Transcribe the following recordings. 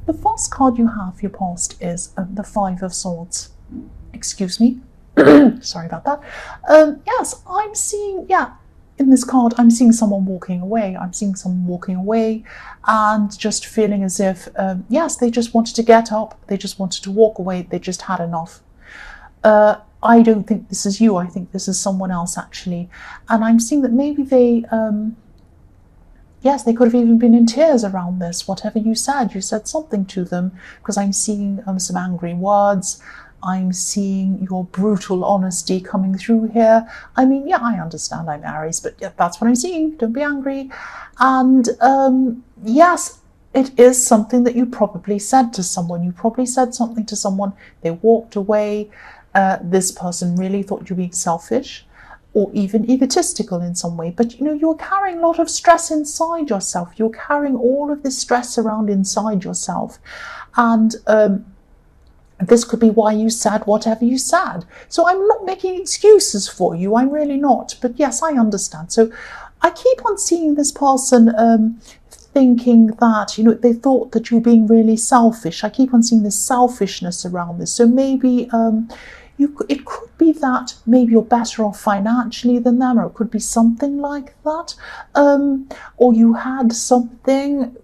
the first card you have for your past is the Five of Swords. Excuse me. Sorry about that. Yes, I'm seeing, in this card, I'm seeing someone walking away. I'm seeing someone walking away and just feeling as if, yes, they just wanted to get up. They just wanted to walk away. They just had enough. I don't think this is you. I think this is someone else, actually. And I'm seeing that maybe they, yes, they could have even been in tears around this. Whatever you said something to them, because I'm seeing some angry words. I'm seeing your brutal honesty coming through here. I mean, yeah, I understand I'm Aries, but yeah, that's what I'm seeing. Don't be angry. And yes, it is something that you probably said to someone. You probably said something to someone. They walked away. This person really thought you were being selfish or even egotistical in some way. But, you're carrying a lot of stress inside yourself. You're carrying all of this stress around inside yourself. And this could be why you said whatever you said. So I'm not making excuses for you. I'm really not. But yes, I understand. So I keep on seeing this person thinking that, they thought that you were being really selfish. I keep on seeing this selfishness around this. So maybe it could be that maybe you're better off financially than them, or it could be something like that. Or you had something...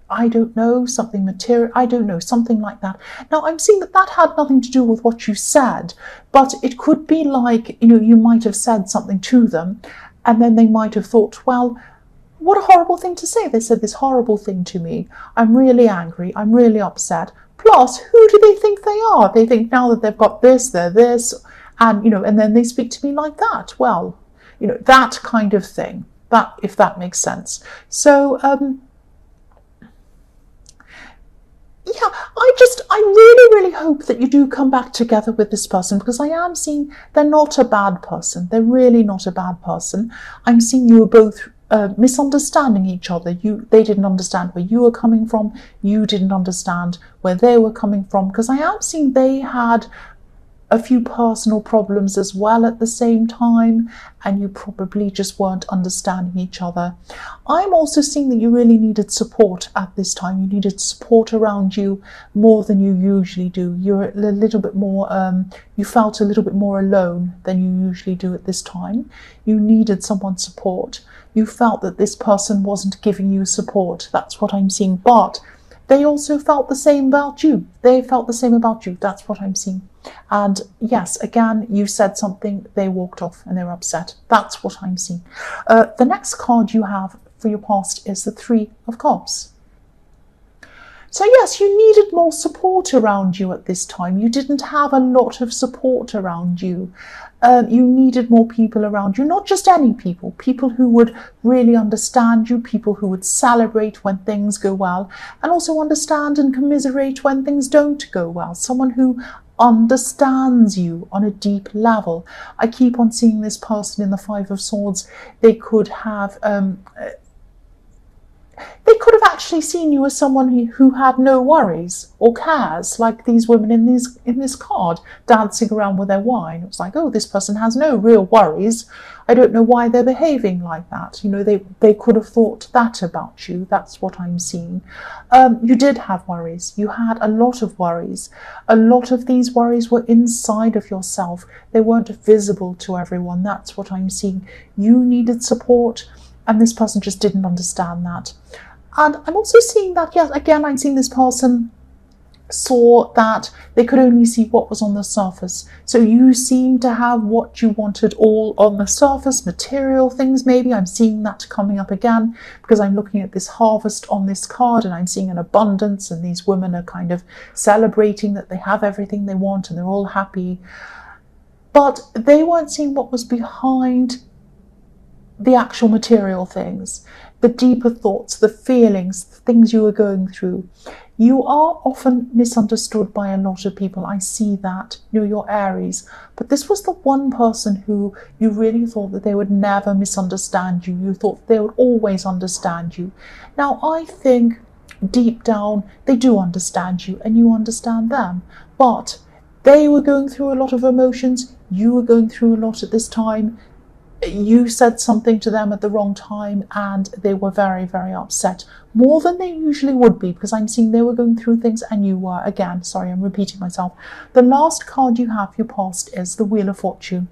I don't know, something material, I don't know, something like that. Now, I'm seeing that had nothing to do with what you said, but it could be like, you might have said something to them, and then they might have thought, well, what a horrible thing to say. They said this horrible thing to me. I'm really angry. I'm really upset. Plus, who do they think they are? They think now that they've got this, they're this, and, and then they speak to me like that. Well, that kind of thing, if that makes sense. So, yeah, I really, really hope that you do come back together with this person, because I am seeing they're not a bad person. They're really not a bad person. I'm seeing you were both misunderstanding each other. They didn't understand where you were coming from. You didn't understand where they were coming from, because I am seeing they had a few personal problems as well at the same time, and you probably just weren't understanding each other. I'm also seeing that you really needed support at this time. You needed support around you more than you usually do. You're a little bit more, you felt a little bit more alone than you usually do at this time. You needed someone's support. You felt that this person wasn't giving you support. That's what I'm seeing. But they also felt the same about you. They felt the same about you. That's what I'm seeing. And yes, again, you said something, they walked off and they were upset. That's what I'm seeing. The next card you have for your past is the Three of Cups. So yes, you needed more support around you at this time. You didn't have a lot of support around you. You needed more people around you, not just any people, people who would really understand you, people who would celebrate when things go well, and also understand and commiserate when things don't go well. Someone who understands you on a deep level. I keep on seeing this person in the Five of Swords. They could have actually seen you as someone who had no worries or cares, like these women in this card dancing around with their wine. It was like, oh, this person has no real worries. I don't know why they're behaving like that. They could have thought that about you. That's what I'm seeing. You did have worries. You had a lot of worries. A lot of these worries were inside of yourself. They weren't visible to everyone. That's what I'm seeing. You needed support, and this person just didn't understand that. And I'm also seeing that, yes, again, I'm seeing this person saw that they could only see what was on the surface. So you seem to have what you wanted all on the surface, material things maybe. I'm seeing that coming up again because I'm looking at this harvest on this card and I'm seeing an abundance, and these women are kind of celebrating that they have everything they want and they're all happy. But they weren't seeing what was behind the actual material things, the deeper thoughts, the feelings, the things you were going through. You are often misunderstood by a lot of people. I see that. You're Aries. But this was the one person who you really thought that they would never misunderstand you. You thought they would always understand you. Now, I think deep down they do understand you and you understand them. But they were going through a lot of emotions. You were going through a lot at this time. you said something to them at the wrong time and they were very, very upset, more than they usually would be, because I'm seeing they were going through things and you were. Again, sorry, I'm repeating myself. The last card you have, your past, is the Wheel of Fortune.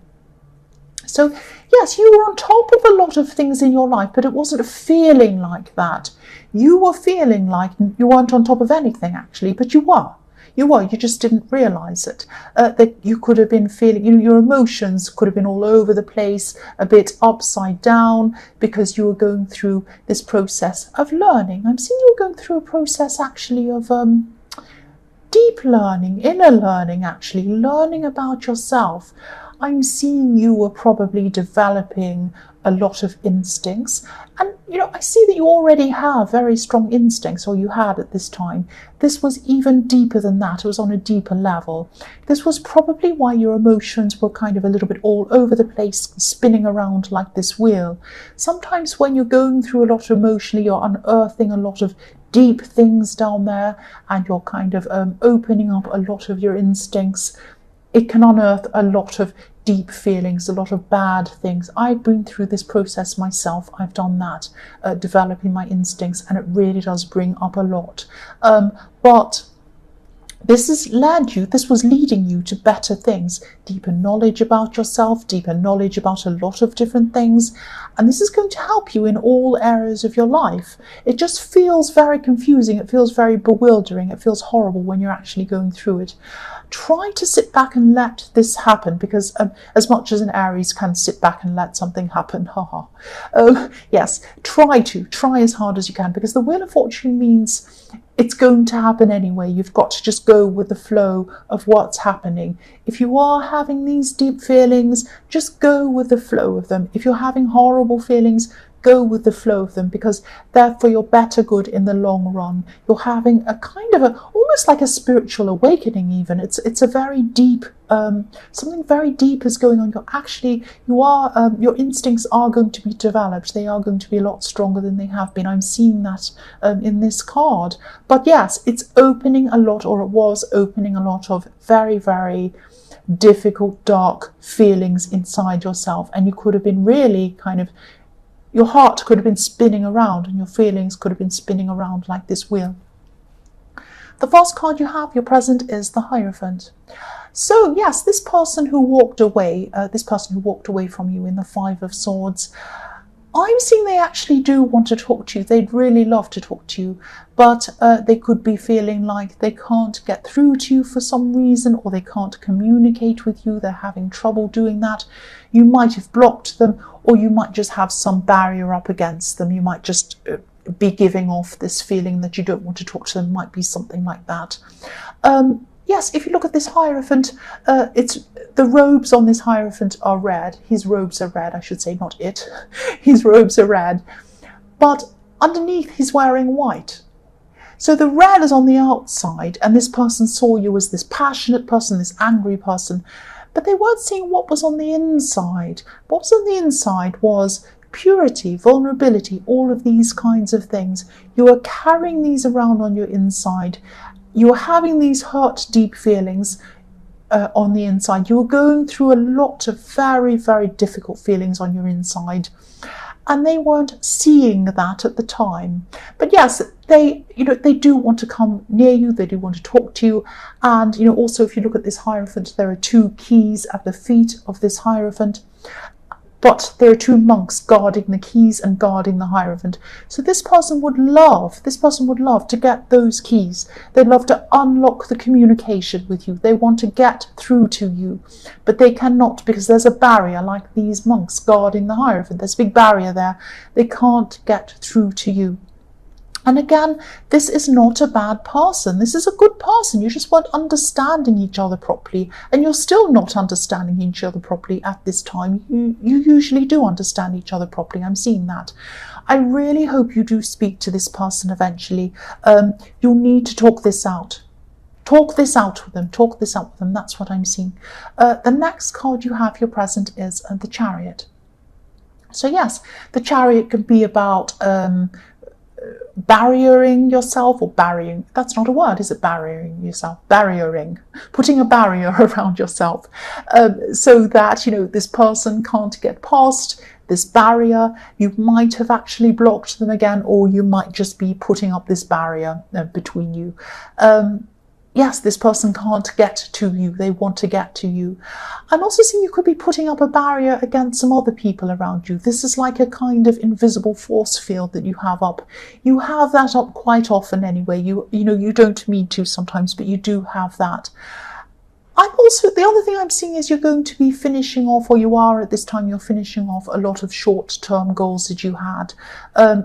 So yes, you were on top of a lot of things in your life, but it wasn't feeling like that. You were feeling like you weren't on top of anything, actually, but you were. You just didn't realise it. That you could have been feeling, your emotions could have been all over the place, a bit upside down, because you were going through this process of learning. I'm seeing you were going through a process, actually, of deep learning, inner learning, actually, learning about yourself. I'm seeing you were probably developing a lot of instincts. And, I see that you already have very strong instincts, or you had at this time. This was even deeper than that. It was on a deeper level. This was probably why your emotions were kind of a little bit all over the place, spinning around like this wheel. Sometimes when you're going through a lot emotionally, you're unearthing a lot of deep things down there, and you're kind of opening up a lot of your instincts. It can unearth a lot of deep feelings, a lot of bad things. I've been through this process myself. I've done that, developing my instincts, and it really does bring up a lot. But this was leading you to better things, deeper knowledge about yourself, deeper knowledge about a lot of different things. And this is going to help you in all areas of your life. It just feels very confusing. It feels very bewildering. It feels horrible when you're actually going through it. Try to sit back and let this happen, because as much as an Aries can sit back and let something happen, yes, try as hard as you can, because the Wheel of Fortune means it's going to happen anyway. You've got to just go with the flow of what's happening. If you are having these deep feelings, just go with the flow of them. If you're having horrible feelings, go with the flow of them, because they're for your better good in the long run. You're having a kind of almost like a spiritual awakening even. It's a very deep, something very deep is going on. Your instincts are going to be developed. They are going to be a lot stronger than they have been. I'm seeing that in this card. But yes, it's opening a lot, or it was opening a lot of very, very difficult, dark feelings inside yourself. And you could have been really kind of, your heart could have been spinning around, and your feelings could have been spinning around like this wheel. The first card you have, your present, is the Hierophant. So yes, this person who walked away from you in the Five of Swords, I'm seeing they actually do want to talk to you. They'd really love to talk to you, but they could be feeling like they can't get through to you for some reason, or they can't communicate with you. They're having trouble doing that. You might have blocked them, or you might just have some barrier up against them. You might just be giving off this feeling that you don't want to talk to them. Might be something like that. Yes, if you look at this Hierophant, the robes on this Hierophant are red. His robes are red, I should say, not it. His robes are red. But underneath he's wearing white. So the red is on the outside, and this person saw you as this passionate person, this angry person, but they weren't seeing what was on the inside. What was on the inside was purity, vulnerability, all of these kinds of things. You are carrying these around on your inside. You are having these hurt, deep feelings on the inside. You are going through a lot of very, very difficult feelings on your inside. And they weren't seeing that at the time. But yes, they do want to come near you. They do want to talk to you. And, also if you look at this Hierophant, there are two keys at the feet of this Hierophant. But there are two monks guarding the keys and guarding the Hierophant. So this person would love to get those keys. They'd love to unlock the communication with you. They want to get through to you, but they cannot, because there's a barrier, like these monks guarding the Hierophant. There's a big barrier there. They can't get through to you. And again, this is not a bad person. This is a good person. You just weren't understanding each other properly, and you're still not understanding each other properly at this time. You usually do understand each other properly. I'm seeing that. I really hope you do speak to this person eventually. You'll need to talk this out. Talk this out with them. Talk this out with them. That's what I'm seeing. The next card you have, your present, is the Chariot. So yes, the Chariot can be about barriering yourself, or barriering, that's not a word, is it? Barriering yourself, barriering, putting a barrier around yourself, so that, you know, this person can't get past this barrier. You might have actually blocked them again, or you might just be putting up this barrier between you. Yes, this person can't get to you. They want to get to you. I'm also seeing you could be putting up a barrier against some other people around you. This is like a kind of invisible force field that you have up. You have that up quite often anyway. You know, you don't mean to sometimes, but you do have that. I'm also, the other thing I'm seeing is you're going to be finishing off, or you are at this time, you're finishing off a lot of short-term goals that you had.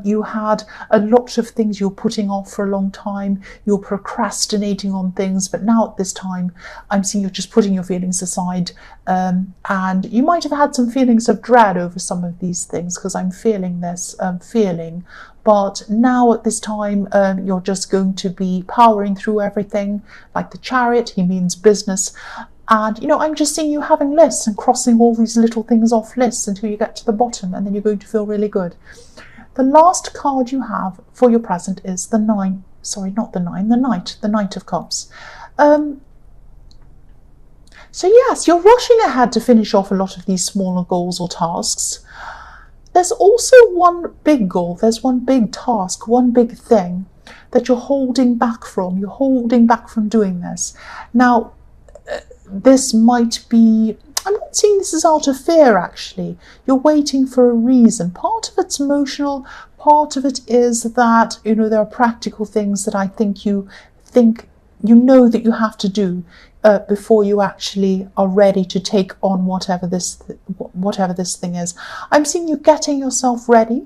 You had a lot of things you're putting off for a long time. You're procrastinating on things, but now at this time, I'm seeing you're just putting your feelings aside. And you might have had some feelings of dread over some of these things, because I'm feeling this feeling. But now at this time, you're just going to be powering through everything. Like the Chariot, he means business. And, you know, I'm just seeing you having lists and crossing all these little things off lists until you get to the bottom, and then you're going to feel really good. The last card you have for your present is the Knight, the Knight of Cups. So yes, you're rushing ahead to finish off a lot of these smaller goals or tasks. There's also one big goal, there's one big task, one big thing that you're holding back from. You're holding back from doing this. Now, this might be, I'm not saying this is out of fear actually. You're waiting for a reason. Part of it's emotional, part of it is that, you know, there are practical things that I think you know that you have to do before you actually are ready to take on whatever this thing is. I'm seeing you getting yourself ready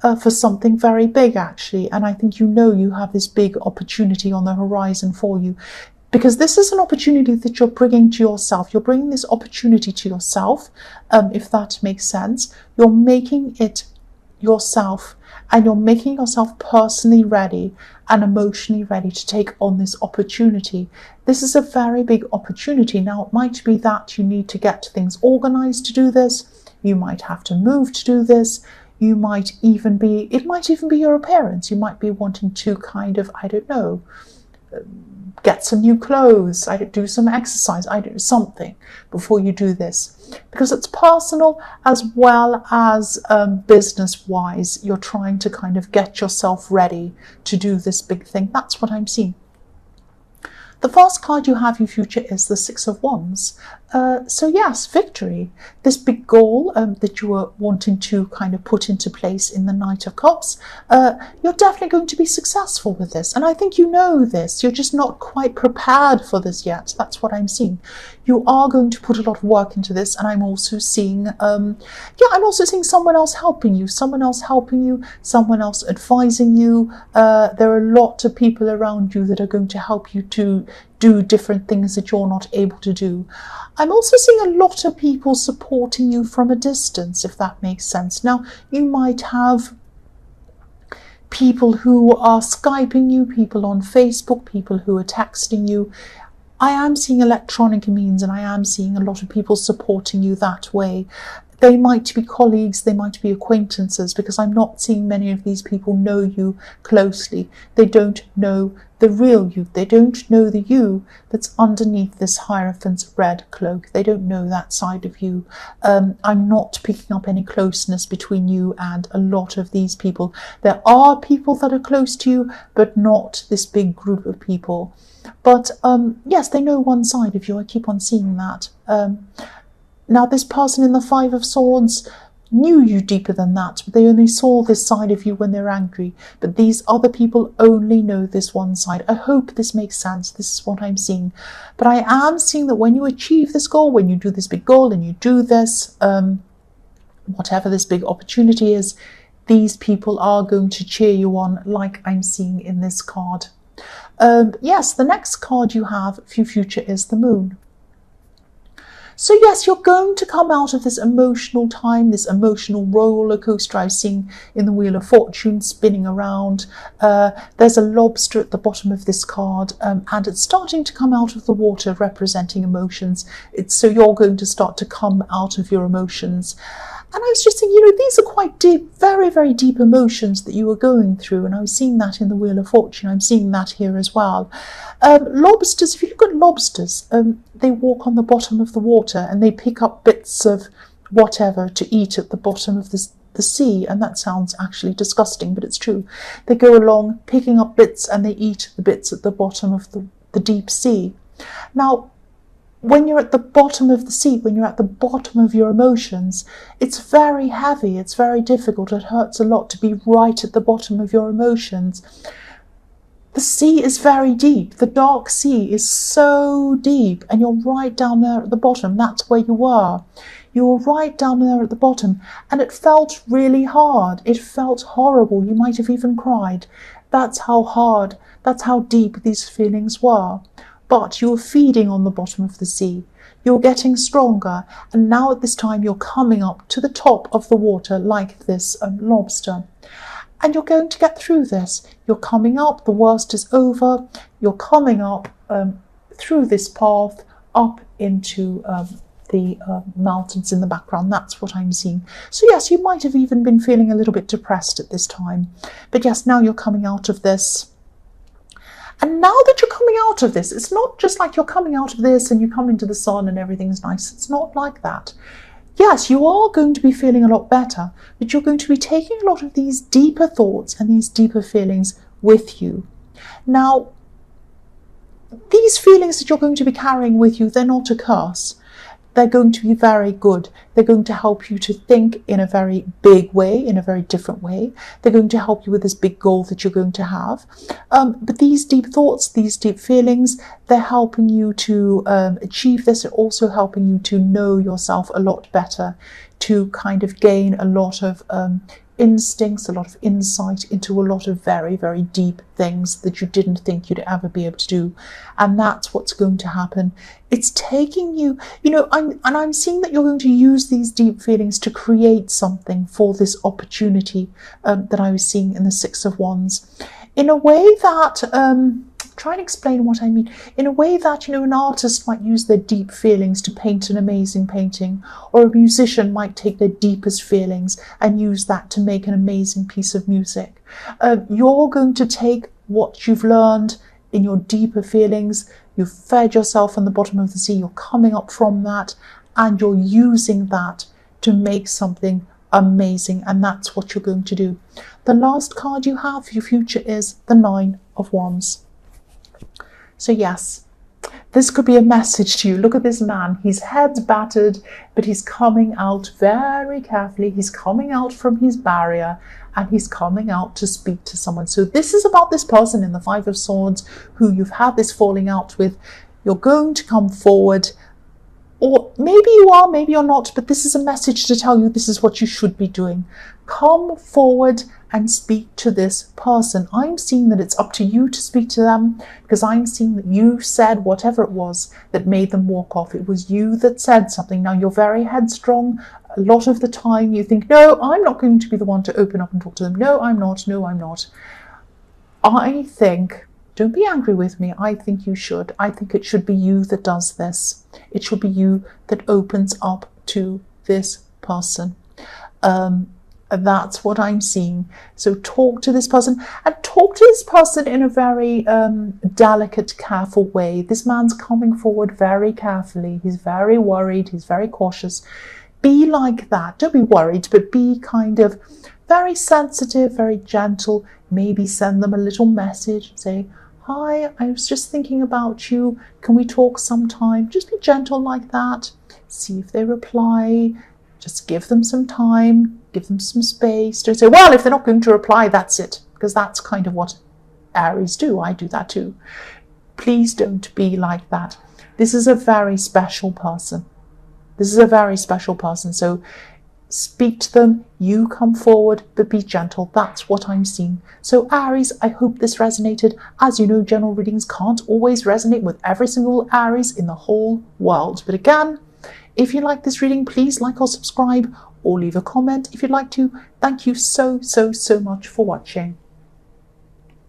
for something very big actually, and I think you know you have this big opportunity on the horizon for you, because this is an opportunity that you're bringing to yourself. You're bringing this opportunity to yourself, if that makes sense. You're making it yourself, and you're making yourself personally ready and emotionally ready to take on this opportunity. This is a very big opportunity. Now, it might be that you need to get things organized to do this. You might have to move to do this. It might even be your appearance. You might be wanting to kind of, I don't know, get some new clothes, do some exercise, something before you do this. Because it's personal as well as business-wise. You're trying to kind of get yourself ready to do this big thing. That's what I'm seeing. The first card you have in future is the Six of Wands. So yes, victory. This big goal that you were wanting to kind of put into place in the Knight of Cups, you're definitely going to be successful with this. And I think you know this. You're just not quite prepared for this yet. That's what I'm seeing. You are going to put a lot of work into this. And I'm also seeing, I'm also seeing someone else helping you, someone else advising you. There are a lot of people around you that are going to help you to do different things that you're not able to do. I'm also seeing a lot of people supporting you from a distance, if that makes sense. Now, you might have people who are Skyping you, people on Facebook, people who are texting you. I am seeing electronic means, and I am seeing a lot of people supporting you that way. They might be colleagues, they might be acquaintances, because I'm not seeing many of these people know you closely. They don't know the real you. They don't know the you that's underneath this Hierophant's red cloak. They don't know that side of you. I'm not picking up any closeness between you and a lot of these people. There are people that are close to you, but not this big group of people. But yes, they know one side of you. I keep on seeing that. Now, this person in the Five of Swords knew you deeper than that, but they only saw this side of you when they're angry. But these other people only know this one side. I hope this makes sense. This is what I'm seeing. But I am seeing that when you achieve this goal, when you do this big goal and you do this, whatever this big opportunity is, these people are going to cheer you on, like I'm seeing in this card. Yes, the next card you have for your future is the Moon. So yes, you're going to come out of this emotional time, this emotional roller coaster I've seen in the Wheel of Fortune spinning around. There's a lobster at the bottom of this card, and it's starting to come out of the water, representing emotions. So you're going to start to come out of your emotions. And I was just thinking, you know, these are quite deep, very, very deep emotions that you were going through. And I was seeing that in the Wheel of Fortune. I'm seeing that here as well. Lobsters, if you look at lobsters, they walk on the bottom of the water and they pick up bits of whatever to eat at the bottom of the sea. And that sounds actually disgusting, but it's true. They go along picking up bits and they eat the bits at the bottom of the deep sea. Now, when you're at the bottom of the sea, when you're at the bottom of your emotions, it's very heavy, it's very difficult, it hurts a lot to be right at the bottom of your emotions. The sea is very deep, the dark sea is so deep, and you're right down there at the bottom. That's where you were. You were right down there at the bottom, and it felt really hard. It felt horrible. You might have even cried. That's how hard, that's how deep these feelings were. But you're feeding on the bottom of the sea. You're getting stronger. And now at this time, you're coming up to the top of the water like this lobster. And you're going to get through this. You're coming up. The worst is over. You're coming up through this path up into the mountains in the background. That's what I'm seeing. So yes, you might have even been feeling a little bit depressed at this time. But yes, now you're coming out of this. And now that you're coming out of this, it's not just like you're coming out of this and you come into the sun and everything's nice. It's not like that. Yes, you are going to be feeling a lot better, but you're going to be taking a lot of these deeper thoughts and these deeper feelings with you. Now, these feelings that you're going to be carrying with you, they're not a curse. They're going to be very good. They're going to help you to think in a very big way, in a very different way. They're going to help you with this big goal that you're going to have. But these deep thoughts, these deep feelings, they're helping you to achieve this. They're also helping you to know yourself a lot better, to kind of gain a lot of instincts, a lot of insight into a lot of very, very deep things that you didn't think you'd ever be able to do. And that's what's going to happen. It's taking you, you know, I'm seeing that you're going to use these deep feelings to create something for this opportunity that I was seeing in the Six of Wands. In a way that, try and explain what I mean. In a way that, you know, an artist might use their deep feelings to paint an amazing painting, or a musician might take their deepest feelings and use that to make an amazing piece of music. You're going to take what you've learned in your deeper feelings, you've fed yourself on the bottom of the sea, you're coming up from that, and you're using that to make something amazing, and that's what you're going to do. The last card you have for your future is the Nine of Wands. So yes, this could be a message to you. Look at this man. His head's battered, but he's coming out very carefully. He's coming out from his barrier and he's coming out to speak to someone. So this is about this person in the Five of Swords who you've had this falling out with. You're going to come forward, or maybe you are, maybe you're not, but this is a message to tell you this is what you should be doing. Come forward and speak to this person. I'm seeing that it's up to you to speak to them, because I'm seeing that you said whatever it was that made them walk off. It was you that said something. Now, you're very headstrong. A lot of the time you think, no, I'm not going to be the one to open up and talk to them. No, I'm not. No, I'm not. I think, don't be angry with me, I think you should. I think it should be you that does this. It should be you that opens up to this person. That's what I'm seeing. So talk to this person, and talk to this person in a very delicate, careful way. This man's coming forward very carefully. He's very worried. He's very cautious. Be like that. Don't be worried, but be kind of very sensitive, very gentle. Maybe send them a little message. Say, hi, I was just thinking about you. Can we talk sometime? Just be gentle like that. See if they reply. Just give them some time. Give them some space. Don't say, well, if they're not going to reply, that's it. Because that's kind of what Aries do. I do that too. Please don't be like that. This is a very special person. This is a very special person. So speak to them. You come forward, but be gentle. That's what I'm seeing. So Aries, I hope this resonated. As you know, general readings can't always resonate with every single Aries in the whole world. But again, if you like this reading, please like or subscribe, or leave a comment if you'd like to. Thank you so much for watching.